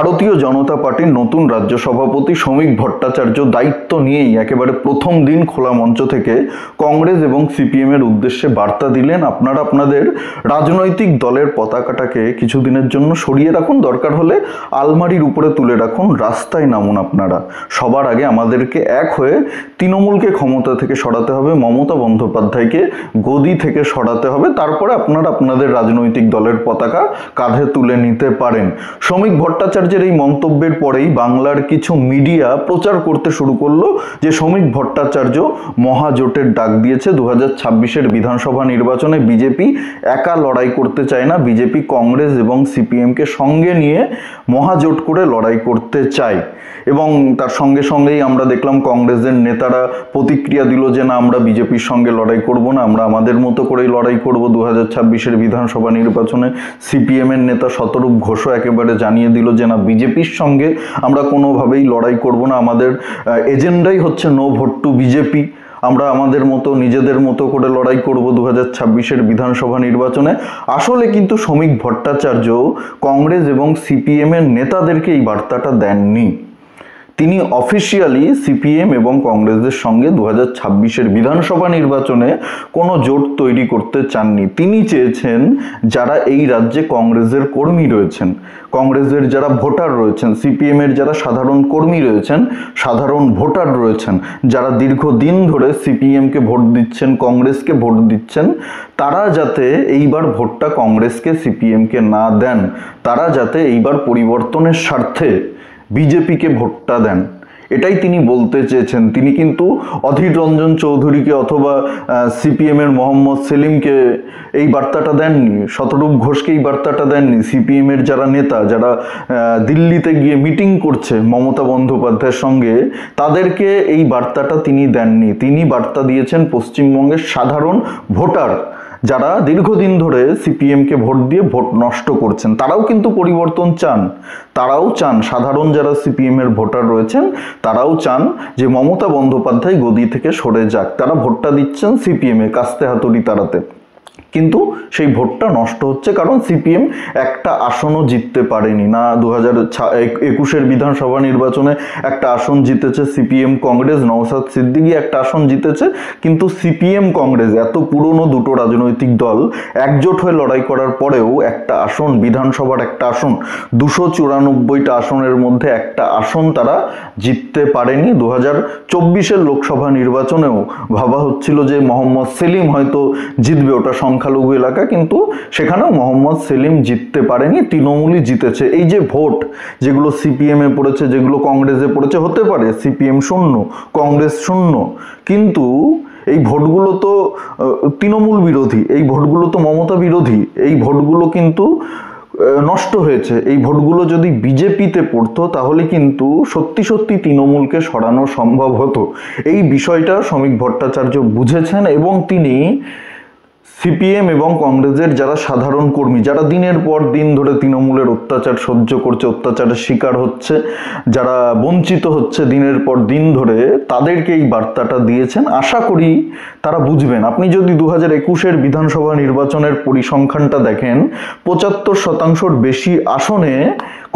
ভারতীয় জনতা পার্টির নতুন রাজ্য সভাপতি শ্রমিক ভট্টাচার্য দায়িত্ব নিয়েই একেবারে প্রথম দিন খোলা মঞ্চ থেকে কংগ্রেস এবং সিপিএম এর উদ্দেশ্যে বার্তা দিলেন, আপনারা আপনাদের রাজনৈতিক দলের পতাকাটাকে কিছুদিনের জন্য সরিয়ে রাখুন, দরকার হলে আলমারির উপরে তুলে রাখুন, রাস্তায় নামুন। আপনারা সবার আগে আমাদেরকে এক হয়ে তৃণমূলকে ক্ষমতা থেকে সরাতে হবে, মমতা বন্দ্যোপাধ্যায়কে গদি থেকে সরাতে হবে, তারপরে আপনারা আপনাদের রাজনৈতিক দলের পতাকা কাঁধে তুলে নিতে পারেন। শ্রমিক ভট্টাচার্যের এই মন্তব্যের পরেই বাংলার কিছু মিডিয়া প্রচার করতে শুরু করলো যে শ্রমিক ভট্টাচার্য মহাজোটের ডাক দিয়েছে। 2026-এর বিধানসভা নির্বাচনে বিজেপি একা লড়াই করতে চায় না, বিজেপি কংগ্রেস এবং সিপিএমকে সঙ্গে নিয়ে মহাজোট করে লড়াই করতে চায়। এবং তার সঙ্গে সঙ্গেই আমরা দেখলাম কংগ্রেসের নেতারা প্রতিক্রিয়া দিল যে না, আমরা বিজেপির সঙ্গে লড়াই করব না, আমরা আমাদের মতো করেই লড়াই করব 2026-এর বিধানসভা নির্বাচনে। সিপিএমের নেতা শতরূপ ঘোষও একেবারে জানিয়ে দিল যে না, বিজেপির সঙ্গে আমরা কোনোভাবেই লড়াই করব না, আমাদের এজেন্ডাই হচ্ছে নো ভোট টু বিজেপি, আমরা আমাদের মতো নিজেদের মতো করে লড়াই করব 2026-এর বিধানসভা নির্বাচনে। আসলে কিন্তু শ্রমিক ভট্টাচার্য কংগ্রেস এবং সিপিএম এর নেতাদেরকে এই বার্তাটা দেননি। তিনি অফিসিয়ালি সিপিএম এবং কংগ্রেসের সঙ্গে 2026-এর বিধানসভা নির্বাচনে কোনো জোট তৈরি করতে চাননি। তিনি চেয়েছেন যারা এই রাজ্যে কংগ্রেসের কর্মী রয়েছেন, কংগ্রেসের যারা ভোটার রয়েছেন, সিপিএম এর যারা সাধারণ কর্মী রয়েছেন, সাধারণ ভোটার রয়েছেন, যারা দীর্ঘদিন ধরে সিপিএমকে ভোট দিচ্ছেন, কংগ্রেসকে ভোট দিচ্ছেন, তারা যাতে এইবার ভোটটা কংগ্রেসকে সিপিএমকে না দেন, তারা যাতে এইবার পরিবর্তনের স্বার্থে বিজেপিকে ভোটটা দেন, এটাই তিনি বলতে চেয়েছেন। তিনি কিন্তু অধীর রঞ্জন চৌধুরীকে অথবা সিপিএম এর মোহাম্মদ সেলিমকে এই বার্তাটা দেননি, শতরূপ ঘোষকে এই বার্তাটা দেননি, সিপিএম এর যারা নেতা, যারা দিল্লিতে গিয়ে মিটিং করছে মমতা বন্দ্যোপাধ্যায়ের সঙ্গে, তাদেরকে এই বার্তাটা তিনি দেননি। তিনি বার্তা দিয়েছেন পশ্চিমবঙ্গের সাধারণ ভোটার, যারা দীর্ঘদিন ধরে সিপিএমকে ভোট দিয়ে ভোট নষ্ট করছেন, তারাও কিন্তু পরিবর্তন চান, তারাও চান, সাধারণ যারা সিপিএম এর ভোটার রয়েছেন তারাও চান যে মমতা বন্দ্যোপাধ্যায় গদি থেকে সরে যাক, তারা ভোটটা দিচ্ছেন সিপিএম এ কাস্তে হাতুড়ি তাড়াতে। কিন্তু সেই ভোটটা নষ্ট হচ্ছে কারণ সিপিএম একটা আসনও জিততে পারেনি না। 2021-এর বিধানসভা নির্বাচনে একটা আসন জিতেছে সিপিএম কংগ্রেস, নওশাদ সিদ্দিকী একটা আসন জিতেছে, কিন্তু সিপিএম কংগ্রেস এত পুরনো দুটো রাজনৈতিক দল একজোট হয়ে লড়াই করার পরেও একটা আসন, বিধানসভার একটা আসন, 294টা আসনের মধ্যে একটা আসন তারা জিততে পারেনি। 2024-এর লোকসভা নির্বাচনেও ভাবা হচ্ছিল যে মোহাম্মদ সেলিম হয়তো জিতবে, ওটা সংখ্যালঘু এলাকা, কিন্তু সেখানেও মোহাম্মদ সেলিম জিততে পারেনি, তৃণমূলই জিতেছে। এই যে ভোট যেগুলো সিপিএম এ পড়েছে, যেগুলো কংগ্রেসে পড়েছে, হতে পারে সিপিএম শূন্য, কংগ্রেস শূন্য, কিন্তু এই ভোটগুলো তো তৃণমূল বিরোধী, এই ভোটগুলো তো মমতা বিরোধী, এই ভোটগুলো কিন্তু নষ্ট হয়েছে। এই ভোটগুলো যদি বিজেপিতে পড়তো তাহলে কিন্তু সত্যি সত্যি তৃণমূলকে সরানো সম্ভব হতো। এই বিষয়টা শ্রমিক ভট্টাচার্য বুঝেছেন এবং তিনি সিপিএম এবং কংগ্রেসের যারা সাধারণ কর্মী, যারা দিনের পর দিন ধরে তৃণমূলের অত্যাচার সহ্য করছে, অত্যাচারের শিকার হচ্ছে, যারা বঞ্চিত হচ্ছে দিনের পর দিন ধরে, তাদেরকে এই বার্তাটা দিয়েছেন। আশা করি তারা বুঝবেন। আপনি যদি 2021-এর বিধানসভা নির্বাচনের পরিসংখ্যানটা দেখেন, 75% বেশি আসনে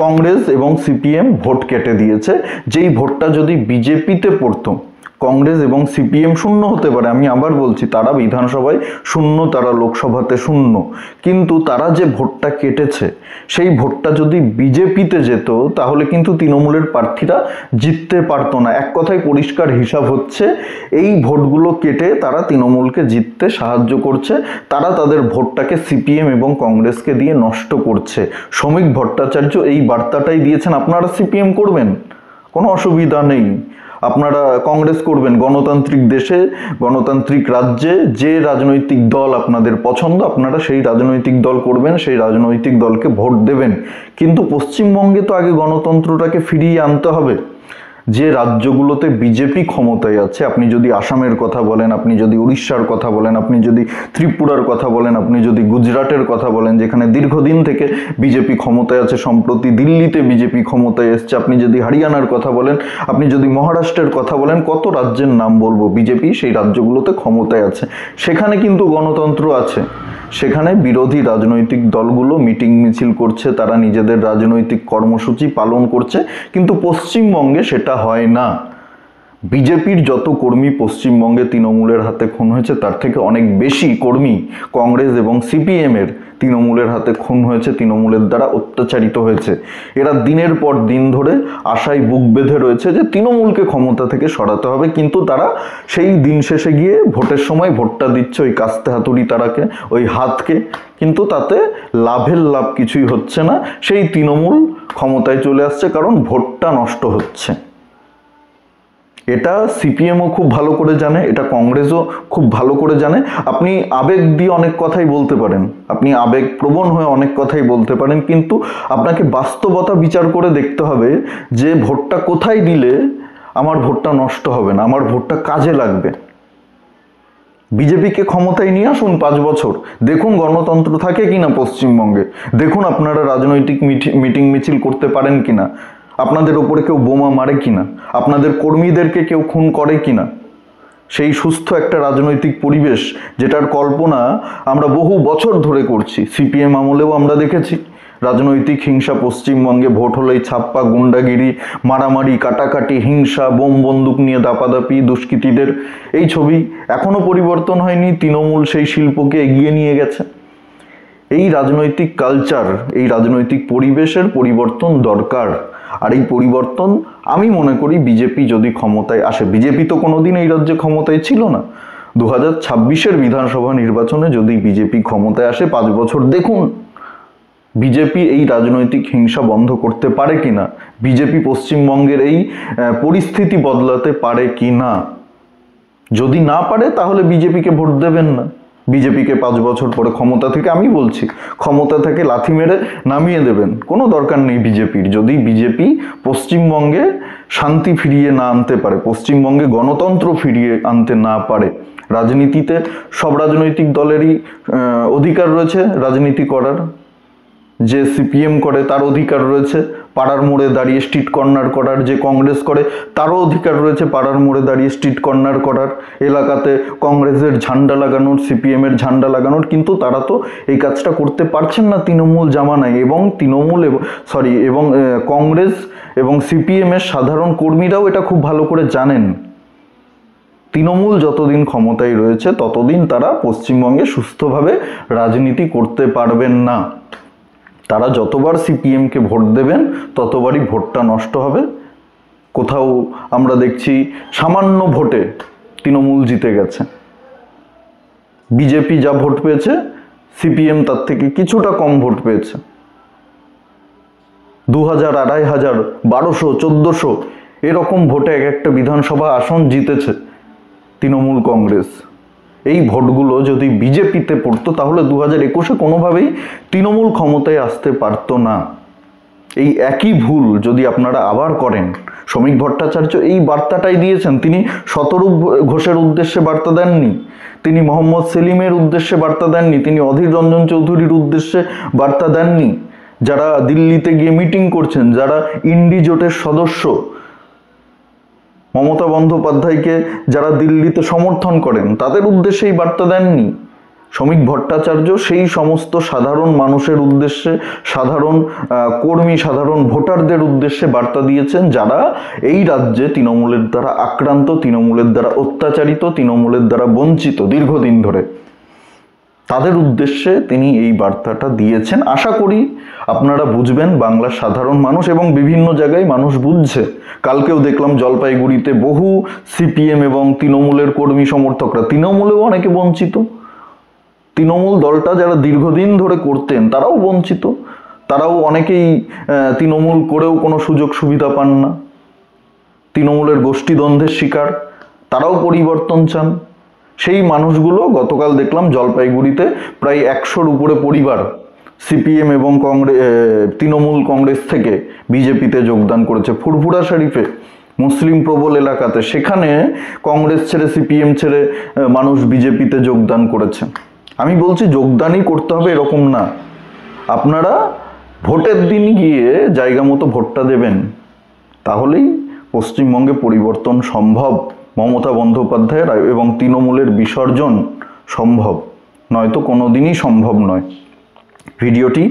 কংগ্রেস এবং সিপিএম ভোট কেটে দিয়েছে। যেই ভোটটা যদি বিজেপিতে পড়তো, কংগ্রেস এবং সিপিএম শূন্য হতে পারে, আমি আবার বলছি, তারা বিধানসভায় শূন্য, তারা লোকসভাতে শূন্য, কিন্তু তারা যে ভোটটা কেটেছে সেই ভোটটা যদি বিজেপিতে যেত তাহলে কিন্তু তৃণমূলের প্রার্থীরা জিততে পারতো না। এক কথায় পরিষ্কার হিসাব হচ্ছে, এই ভোটগুলো কেটে তারা তৃণমূলকে জিততে সাহায্য করছে, তারা তাদের ভোটটাকে সিপিএম এবং কংগ্রেসকে দিয়ে নষ্ট করছে। শ্রমিক ভট্টাচার্য এই বার্তাটাই দিয়েছেন, আপনারা সিপিএম করবেন, কোনো অসুবিধা নেই, আপনারা কংগ্রেস করবেন, গণতান্ত্রিক দেশে, গণতান্ত্রিক রাজ্যে যে রাজনৈতিক দল আপনাদের পছন্দ আপনারা সেই রাজনৈতিক দল করবেন, সেই রাজনৈতিক দলকে ভোট দেবেন, কিন্তু পশ্চিমবঙ্গে তো আগে গণতন্ত্রটাকে ফিরিয়ে আনতে হবে। যে রাজ্যগুলোতে বিজেপি ক্ষমতায় আছে, আপনি যদি আসামের কথা বলেন, আপনি যদি উড়িষ্যার কথা বলেন, আপনি যদি ত্রিপুরার কথা বলেন, আপনি যদি গুজরাটের কথা বলেন, যেখানে দীর্ঘদিন থেকে বিজেপি ক্ষমতায় আছে, সম্প্রতি দিল্লিতে বিজেপি ক্ষমতায় এসছে, আপনি যদি হরিয়ানার কথা বলেন, আপনি যদি মহারাষ্ট্রের কথা বলেন, কত রাজ্যের নাম বলবো, বিজেপি সেই রাজ্যগুলোতে ক্ষমতায় আছে, সেখানে কিন্তু গণতন্ত্র আছে। সেখানে বিরোধী রাজনৈতিক দলগুলো মিটিং মিছিল করছে, তারা নিজেদের রাজনৈতিক কর্মসূচি পালন করছে, কিন্তু পশ্চিমবঙ্গে সেটা হয় না। বিজেপির যত কর্মী পশ্চিমবঙ্গে তৃণমূলের হাতে খুন হয়েছে তার থেকে অনেক বেশি কর্মী কংগ্রেস এবং সিপিএমের তৃণমূলের হাতে খুন হয়েছে, তৃণমূলের দ্বারা অত্যাচারিত হয়েছে। এরা দিনের পর দিন ধরে আশায় বুক বেঁধে রয়েছে যে তৃণমূলকে ক্ষমতা থেকে সরাতে হবে, কিন্তু তারা সেই দিন শেষে গিয়ে ভোটের সময় ভোটটা দিচ্ছে ওই কাস্তে হাতুড়ি তারাকে, ওই হাতকে, কিন্তু তাতে লাভের লাভ কিছুই হচ্ছে না। সেই তৃণমূল ক্ষমতায় চলে আসছে কারণ ভোটটা নষ্ট হচ্ছে। এটা সিপিএমও খুব ভালো করে জানে, এটা কংগ্রেসও খুব ভালো করে জানে। আপনি আবেগ দিয়ে অনেক কথাই বলতে পারেন, আপনি আবেগপ্রবণ হয়ে অনেক কথাই বলতে পারেন, কিন্তু আপনাকে বাস্তবতা বিচার করে দেখতে হবে যে ভোটটা কোথায় দিলে আমার ভোটটা নষ্ট হবে না, আমার ভোটটা কাজে লাগবে। বিজেপিকে ক্ষমতায় নিয়ে আসুন 5 বছর, দেখুন গণতন্ত্র থাকে কিনা পশ্চিমবঙ্গে, দেখুন আপনারা রাজনৈতিক মিটিং মিছিল করতে পারেন কিনা, আপনাদের ওপরে কেউ বোমা মারে কিনা, আপনাদের কর্মীদেরকে কেউ খুন করে কিনা। সেই সুস্থ একটা রাজনৈতিক পরিবেশ যেটার কল্পনা আমরা বহু বছর ধরে করছি, সিপিএম আমলেও আমরা দেখেছি রাজনৈতিক হিংসা পশ্চিমবঙ্গে, ভোট হলেই ছাপ্পা, গুন্ডাগিরি, মারামারি, কাটাকাটি, হিংসা, বোম বন্দুক নিয়ে দাপাদাপি, দুষ্কৃতীদের এই ছবি এখনো পরিবর্তন হয়নি। তৃণমূল সেই শিল্পকে এগিয়ে নিয়ে গেছে। এই রাজনৈতিক কালচার, এই রাজনৈতিক পরিবেশের পরিবর্তন দরকার। আর এই পরিবর্তন আমি মনে করি বিজেপি যদি ক্ষমতায় আসে, বিজেপি তো কোনোদিন এই রাজ্যে ক্ষমতায় ছিল না, 2026-এর বিধানসভা নির্বাচনে যদি বিজেপি ক্ষমতায় আসে 5 বছর দেখুন বিজেপি এই রাজনৈতিক হিংসা বন্ধ করতে পারে কিনা, বিজেপি পশ্চিমবঙ্গের এই পরিস্থিতি বদলাতে পারে কিনা। যদি না পারে তাহলে বিজেপিকে ভোট দেবেন না, বিজেপিকে 5 বছর পরে ক্ষমতা থেকে, আমি বলছি ক্ষমতা থেকে লাথি মেরে নামিয়ে দেবেন, কোনো দরকার নেই বিজেপির। যদি বিজেপি পশ্চিমবঙ্গে শান্তি ফিরিয়ে না আনতে পারে, পশ্চিমবঙ্গে গণতন্ত্র ফিরিয়ে আনতে না পারে। রাজনীতিতে সব রাজনৈতিক দলেরই অধিকার রয়েছে রাজনীতি করার, যে সিপিএম করে তার অধিকার রয়েছে পাড়ার মোড়ে দাঁড়িয়ে স্ট্রিট কর্নার করার, যে কংগ্রেস করে তারও অধিকার রয়েছে পাড়ার মোড়ে দাঁড়িয়ে স্ট্রিট কর্নার করার, এলাকাতে কংগ্রেসের ঝান্ডা লাগানোর, সিপিএমের ঝান্ডা লাগানোর, কিন্তু তারা তো এই কাজটা করতে পারছেন না তৃণমূল জামানায়। এবং এবং কংগ্রেস এবং সিপিএমের সাধারণ কর্মীরাও এটা খুব ভালো করে জানেন। তৃণমূল যতদিন ক্ষমতায় রয়েছে ততদিন তারা পশ্চিমবঙ্গে সুস্থভাবে রাজনীতি করতে পারবেন না। তারা যতবার সিপিএমকে ভোট দেবেন ততবারই ভোটটা নষ্ট হবে। কোথাও আমরা দেখছি সামান্য ভোটে তৃণমূল জিতে গেছে, বিজেপি যা ভোট পেয়েছে সিপিএম তার থেকে কিছুটা কম ভোট পেয়েছে। 2000, 2500, 1200, 1400 এরকম ভোটে এক একটা বিধানসভা আসন জিতেছে তৃণমূল কংগ্রেস। এই ভোটগুলো যদি বিজেপিতে পড়তো তাহলে 2021-এ কোনোভাবেই তৃণমূল ক্ষমতায় আসতে পারতো না। এই একই ভুল যদি আপনারা আবার করেন, শ্রমিক ভট্টাচার্য এই বার্তাটাই দিয়েছেন, তিনি শতরূপ ঘোষের উদ্দেশ্যে বার্তা দেননি, তিনি মোহাম্মদ সেলিমের উদ্দেশ্যে বার্তা দেননি, তিনি অধীর রঞ্জন চৌধুরীর উদ্দেশ্যে বার্তা দেননি, যারা দিল্লিতে গিয়ে মিটিং করছেন, যারা ইন্ডি জোটের সদস্য, মমতা বন্দ্যোপাধ্যায়কে যারা দিল্লিতে সমর্থন করেন, তাদের উদ্দেশ্যেই বার্তা দেননি। শ্রমিক ভট্টাচার্য সেই সমস্ত সাধারণ মানুষের উদ্দেশ্যে, সাধারণ কর্মী, সাধারণ ভোটারদের উদ্দেশ্যে বার্তা দিয়েছেন যারা এই রাজ্যে তৃণমূলের দ্বারা আক্রান্ত, তৃণমূলের দ্বারা অত্যাচারিত, তৃণমূলের দ্বারা বঞ্চিত দীর্ঘদিন ধরে। তাদের উদ্দেশ্যে তিনি এই বার্তাটা দিয়েছেন। আশা করি আপনারা বুঝবেন, বাংলার সাধারণ মানুষ এবং বিভিন্ন জায়গায় মানুষ বুঝছে। কালকেও দেখলাম জলপাইগুড়িতে বহু সিপিএম এবং তৃণমূলের কর্মী সমর্থকরা, তৃণমূলেও অনেকে বঞ্চিত, তৃণমূল দলটা যারা দীর্ঘদিন ধরে করতেন তারাও বঞ্চিত, তারাও অনেকেই তৃণমূল করেও কোনো সুযোগ সুবিধা পান না, তৃণমূলের গোষ্ঠীদ্বন্দ্বের শিকার, তারাও পরিবর্তন চান। সেই মানুষগুলো গতকাল দেখলাম জলপাইগুড়িতে প্রায় 100-র উপরে পরিবার সিপিএম এবং তৃণমূল কংগ্রেস থেকে বিজেপিতে যোগদান করেছে। ফুরফুরা শরীফে মুসলিম প্রবল এলাকাতে, সেখানে কংগ্রেস ছেড়ে সিপিএম ছেড়ে মানুষ বিজেপিতে যোগদান করেছে। আমি বলছি যোগদানই করতে হবে এরকম না, আপনারা ভোটের দিন গিয়ে জায়গা মতো ভোটটা দেবেন, তাহলেই পশ্চিমবঙ্গে পরিবর্তন সম্ভব, মমতা বন্দ্যোপাধ্যায়ের এবং তৃণমূলের বিসর্জন সম্ভব। নয়তো কোনোদিনই সম্ভব নয়। ভিডিওটি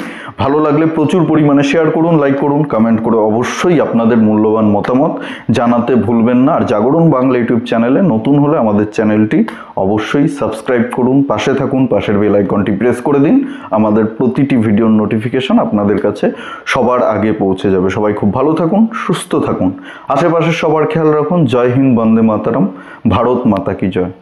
ভালো লাগলে প্রচুর পরিমাণে শেয়ার করুন, লাইক করুন, কমেন্ট করে অবশ্যই আপনাদের মূল্যবান মতামত জানাতে ভুলবেন না। আর জাগরণ বাংলা ইউটিউব চ্যানেলে নতুন হলে আমাদের চ্যানেলটি অবশ্যই সাবস্ক্রাইব করুন, পাশে থাকুন, পাশের বেল আইকনটি প্রেস করে দিন। আমাদের প্রতিটি ভিডিওর নোটিফিকেশন আপনাদের কাছে সবার আগে পৌঁছে যাবে। সবাই খুব ভালো থাকুন, সুস্থ থাকুন, আশেপাশের সবার খেয়াল রাখুন। জয় হিন্দ, বন্দে মাতারাম, ভারত মাতা কি জয়।